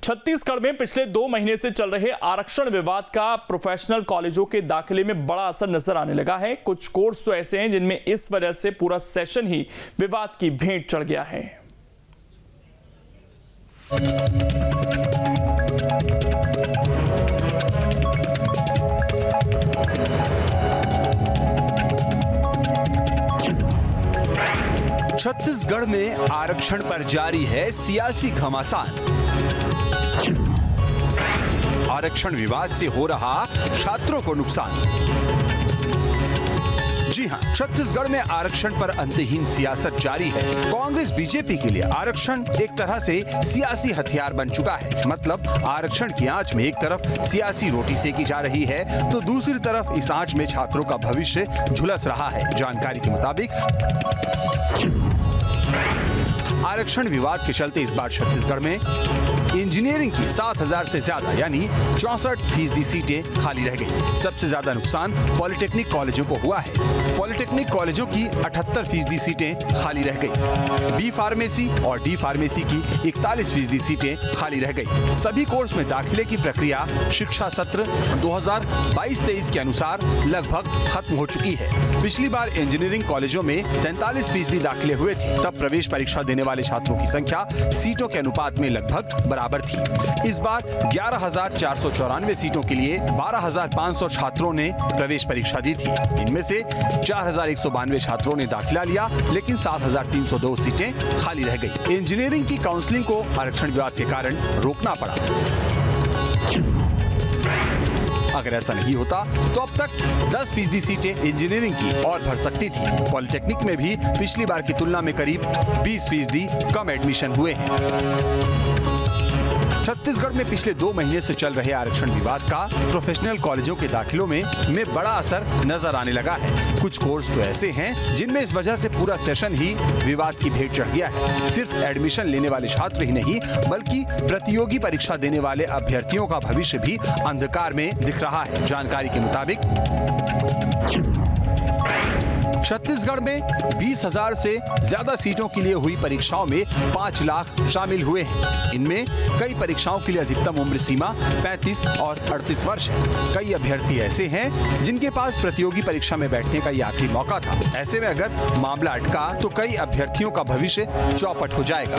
छत्तीसगढ़ में पिछले 2 महीने से चल रहे आरक्षण विवाद का प्रोफेशनल कॉलेजों के दाखिले में बड़ा असर नजर आने लगा है। कुछ कोर्स तो ऐसे हैं जिनमें इस वजह से पूरा सेशन ही विवाद की भेंट चढ़ गया है। छत्तीसगढ़ में आरक्षण पर जारी है सियासी घमासान। आरक्षण विवाद से हो रहा छात्रों को नुकसान। जी हां, छत्तीसगढ़ में आरक्षण पर अंतहीन सियासत जारी है। कांग्रेस बीजेपी के लिए आरक्षण एक तरह से सियासी हथियार बन चुका है। मतलब आरक्षण की आंच में एक तरफ सियासी रोटी सेकी जा रही है तो दूसरी तरफ इस आंच में छात्रों का भविष्य झुलस रहा है। जानकारी के मुताबिक आरक्षण विवाद के चलते इस बार छत्तीसगढ़ में इंजीनियरिंग की 7,000 से ज्यादा यानी 64% सीटें खाली रह गई। सबसे ज्यादा नुकसान पॉलिटेक्निक कॉलेजों को हुआ है। पॉलिटेक्निक कॉलेजों की 78% सीटें खाली रह गई। बी फार्मेसी और डी फार्मेसी की 41% सीटें खाली रह गई। सभी कोर्स में दाखिले की प्रक्रिया शिक्षा सत्र 2022-23 के अनुसार लगभग खत्म हो चुकी है। पिछली बार इंजीनियरिंग कॉलेजों में 43% दाखिले हुए थे। तब प्रवेश परीक्षा देने वाले छात्रों की संख्या सीटों के अनुपात में लगभग बराबर थी। इस बार 11,494 सीटों के लिए 12,500 छात्रों ने प्रवेश परीक्षा दी थी। इनमें से 4,192 छात्रों ने दाखिला लिया, लेकिन 7,302 सीटें खाली रह गई। इंजीनियरिंग की काउंसलिंग को आरक्षण विवाद के कारण रोकना पड़ा। अगर ऐसा नहीं होता तो अब तक 10% सीटें इंजीनियरिंग की और भर सकती थी। पॉलिटेक्निक में भी पिछली बार की तुलना में करीब 20% कम एडमिशन हुए हैं। छत्तीसगढ़ में पिछले 2 महीने से चल रहे आरक्षण विवाद का प्रोफेशनल कॉलेजों के दाखिलों में बड़ा असर नजर आने लगा है। कुछ कोर्स तो ऐसे हैं जिनमें इस वजह से पूरा सेशन ही विवाद की भेंट चढ़ गया है। सिर्फ एडमिशन लेने वाले छात्र ही नहीं बल्कि प्रतियोगी परीक्षा देने वाले अभ्यर्थियों का भविष्य भी अंधकार में दिख रहा है। जानकारी के मुताबिक छत्तीसगढ़ में 20,000 से ज्यादा सीटों के लिए हुई परीक्षाओं में 5 लाख शामिल हुए हैं। इनमें कई परीक्षाओं के लिए अधिकतम उम्र सीमा 35 और 38 वर्ष है। कई अभ्यर्थी ऐसे हैं जिनके पास प्रतियोगी परीक्षा में बैठने का ये आखिरी मौका था। ऐसे में अगर मामला अटका तो कई अभ्यर्थियों का भविष्य चौपट हो जाएगा।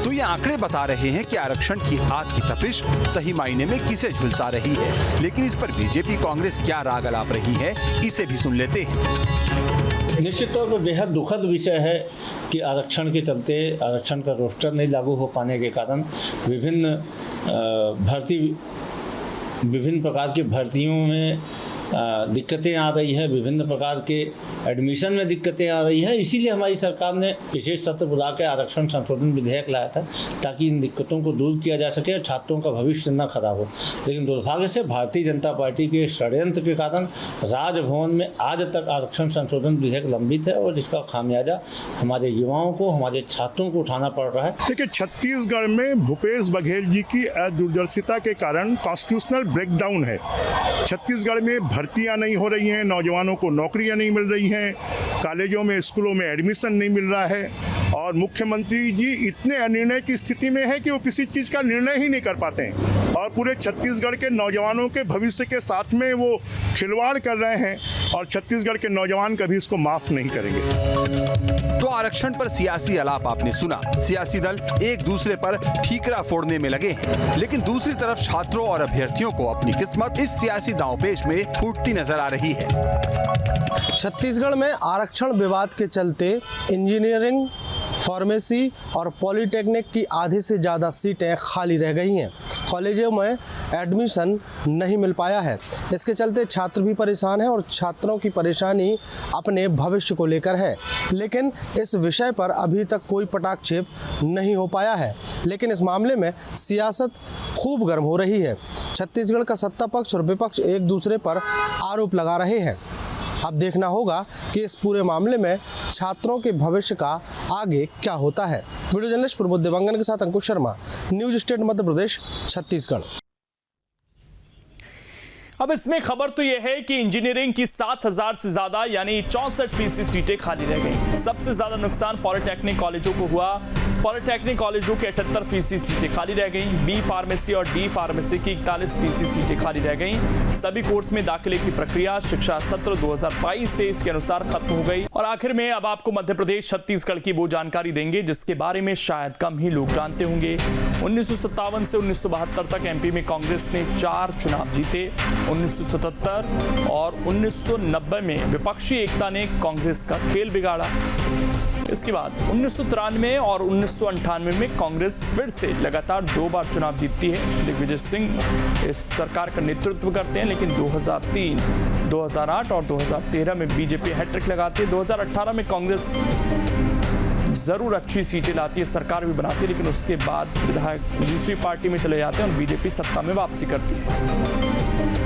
तो ये आंकड़े बता रहे हैं कि आरक्षण की आग की तपिश सही मायने में किसे झुलसा रही है। लेकिन इस पर बीजेपी कांग्रेस क्या राग अलाप रही है, इसे भी सुन लेते हैं। निश्चित तौर पर बेहद दुखद विषय है कि आरक्षण के चलते आरक्षण का रोस्टर नहीं लागू हो पाने के कारण विभिन्न प्रकार की भर्तियों में दिक्कतें आ रही है। विभिन्न प्रकार के एडमिशन में दिक्कतें आ रही है। इसीलिए हमारी सरकार ने विशेष सत्र बुला के आरक्षण संशोधन विधेयक लाया था ताकि इन दिक्कतों को दूर किया जा सके और छात्रों का भविष्य न खराब हो। लेकिन दुर्भाग्य से भारतीय जनता पार्टी के षड्यंत्र के कारण राजभवन में आज तक आरक्षण संशोधन विधेयक लंबित है और जिसका खामियाजा हमारे युवाओं को, हमारे छात्रों को उठाना पड़ रहा है। देखिए, छत्तीसगढ़ में भूपेश बघेल जी की दूरदर्शिता के कारण कॉन्स्टिट्यूशनल ब्रेकडाउन है। छत्तीसगढ़ में भर्तियां नहीं हो रही हैं, नौजवानों को नौकरियां नहीं मिल रही हैं, कॉलेजों में, स्कूलों में एडमिशन नहीं मिल रहा है और मुख्यमंत्री जी इतने अनिर्णय की स्थिति में है कि वो किसी चीज़ का निर्णय ही नहीं कर पाते हैं और पूरे छत्तीसगढ़ के नौजवानों के भविष्य के साथ में वो खिलवाड़ कर रहे हैं और छत्तीसगढ़ के नौजवान कभी इसको माफ नहीं करेंगे। तो आरक्षण पर सियासी आलाप आपने सुना। सियासी दल एक दूसरे पर ठीकरा फोड़ने में लगे हैं, लेकिन दूसरी तरफ छात्रों और अभ्यर्थियों को अपनी किस्मत इस सियासी दांवपेच में फूटती नजर आ रही है। छत्तीसगढ़ में आरक्षण विवाद के चलते इंजीनियरिंग, फार्मेसी और पॉलिटेक्निक की आधे से ज़्यादा सीटें खाली रह गई हैं। कॉलेजों में एडमिशन नहीं मिल पाया है। इसके चलते छात्र भी परेशान हैं और छात्रों की परेशानी अपने भविष्य को लेकर है। लेकिन इस विषय पर अभी तक कोई पटाक्षेप नहीं हो पाया है। लेकिन इस मामले में सियासत खूब गर्म हो रही है। छत्तीसगढ़ का सत्ता पक्ष और विपक्ष एक दूसरे पर आरोप लगा रहे हैं। अब देखना होगा कि इस पूरे मामले में छात्रों के भविष्य का आगे क्या होता है। वीडियो जर्नलिस्ट प्रमोद देवांगन के साथ अंकुश शर्मा, न्यूज स्टेट मध्य प्रदेश, छत्तीसगढ़। अब इसमें खबर तो यह है कि इंजीनियरिंग की 7,000 से ज्यादा यानी 64% सीटें खाली रह गई। सबसे ज्यादा नुकसान पॉलिटेक्निक कॉलेजों को हुआ। पॉलिटेक्निक कॉलेजों के 78% सीटें खाली रह गई। बी फार्मेसी और डी फार्मेसी की 41% सीटें खाली रह गई। सभी कोर्स में दाखिले की प्रक्रिया शिक्षा सत्र 2022 से इसके अनुसार खत्म हो गई। और आखिर में अब आपको मध्य प्रदेश छत्तीसगढ़ की वो जानकारी देंगे जिसके बारे में शायद कम ही लोग जानते होंगे। 1957 से 1972 तक एमपी में कांग्रेस ने 4 चुनाव जीते। 1977 और 1990 में विपक्षी एकता ने कांग्रेस का खेल बिगाड़ा। इसके बाद 1993 और 1998 में कांग्रेस फिर से लगातार 2 बार चुनाव जीतती है। दिग्विजय सिंह इस सरकार का नेतृत्व करते हैं, लेकिन 2003, 2008 और 2013 में बीजेपी हैट्रिक लगाती है। 2018 में कांग्रेस जरूर अच्छी सीटें लाती है, सरकार भी बनाती है, लेकिन उसके बाद विधायक दूसरी पार्टी में चले जाते हैं और बीजेपी सत्ता में वापसी करती है।